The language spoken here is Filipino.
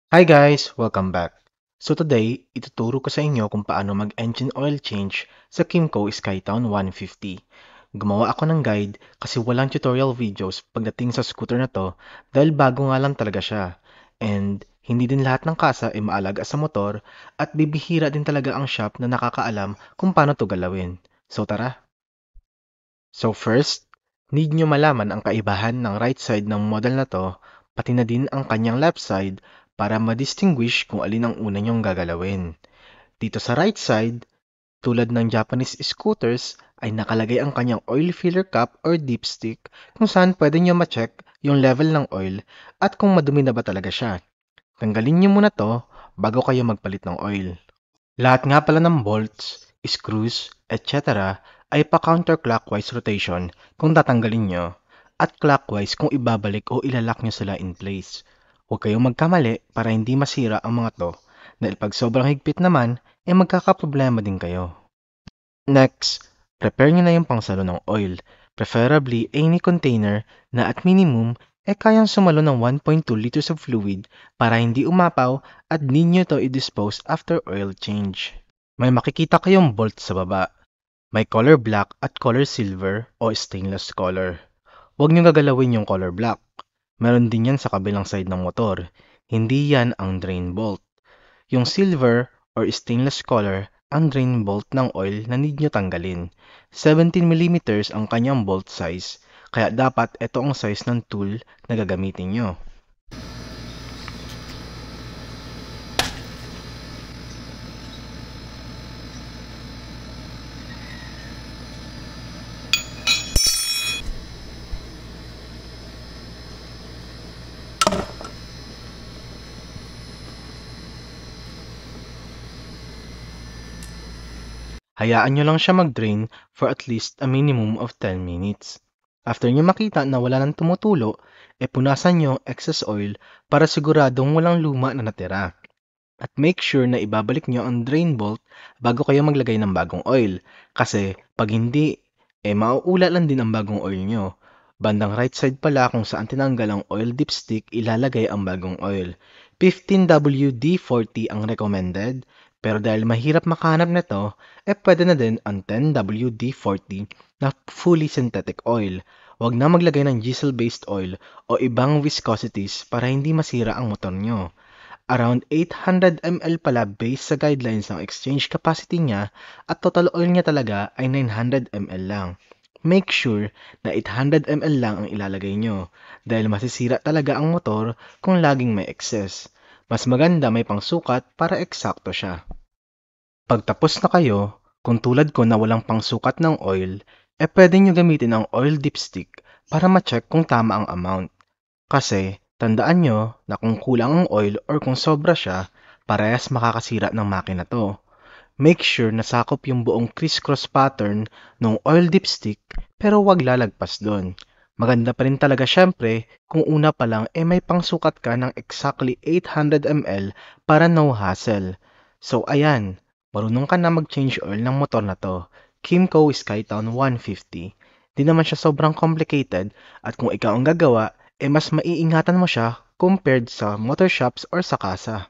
Hi guys! Welcome back. So today, ituturo ko sa inyo kung paano mag-engine oil change sa Kimco Skytown 150. Gumawa ako ng guide kasi walang tutorial videos pagdating sa scooter na to dahil bago nga lang talaga siya. And hindi din lahat ng kasa ay maalaga sa motor at bibihira din talaga ang shop na nakakaalam kung paano to galawin. So tara! So first, need nyo malaman ang kaibahan ng right side ng model na to, pati na din ang kanyang left side para ma-distinguish kung alin ang una nyong gagalawin. Dito sa right side, tulad ng Japanese scooters, ay nakalagay ang kanyang oil filler cap or dipstick kung saan pwede nyo ma-check yung level ng oil at kung madumi na ba talaga siya. Tanggalin nyo muna to bago kayo magpalit ng oil. Lahat nga pala ng bolts, screws, etc. ay pa-counterclockwise rotation kung tatanggalin nyo at clockwise kung ibabalik o ilalak nyo sila in place. Huwag kayong magkamali para hindi masira ang mga to dahil pag sobrang higpit naman, magkakaproblema din kayo. Next, prepare nyo na yung pangsalo ng oil, preferably any container na at minimum kayang sumalo ng 1.2 liters of fluid para hindi umapaw at need nyo to i-dispose after oil change. May makikita kayong bolt sa baba. May color black at color silver o stainless color. Huwag nyo gagalawin yung color black. Meron din yan sa kabilang side ng motor. Hindi yan ang drain bolt. Yung silver or stainless color ang drain bolt ng oil na need nyo tanggalin. 17mm ang kanyang bolt size, kaya dapat ito ang size ng tool na gagamitin nyo. Hayaan nyo lang siya mag-drain for at least a minimum of 10 minutes. After nyo makita na wala nang tumutulo, punasan nyo excess oil para siguradong walang luma na natira. At make sure na ibabalik nyo ang drain bolt bago kayo maglagay ng bagong oil. Kasi pag hindi, mauula lang din ang bagong oil nyo. Bandang right side pala kung saan tinanggal ang oil dipstick, ilalagay ang bagong oil. 15WD-40 ang recommended, pero dahil mahirap makahanap nito, pwede na din ang 10WD-40 na fully synthetic oil. Huwag na maglagay ng diesel-based oil o ibang viscosities para hindi masira ang motor nyo. Around 800 ml pala based sa guidelines ng exchange capacity niya at total oil niya talaga ay 900 ml lang. Make sure na 800 ml lang ang ilalagay nyo dahil masisira talaga ang motor kung laging may excess. Mas maganda may pangsukat para eksakto siya. Pagtapos na kayo, kung tulad ko na walang pangsukat ng oil, pwede nyo gamitin ang oil dipstick para ma-check kung tama ang amount. Kasi, tandaan nyo na kung kulang ang oil or kung sobra siya, parehas makakasira ng makina to. Make sure na sakop yung buong criss-cross pattern ng oil dipstick pero wag lalagpas doon. Maganda pa rin talaga syempre kung una pa lang may pangsukat ka ng exactly 800 ml para no hassle. So ayan, marunong ka na mag-change oil ng motor na to. Kimco Skytown 150. Di naman siya sobrang complicated at kung ikaw ang gagawa, mas maiingatan mo siya compared sa motor shops or sa kasa.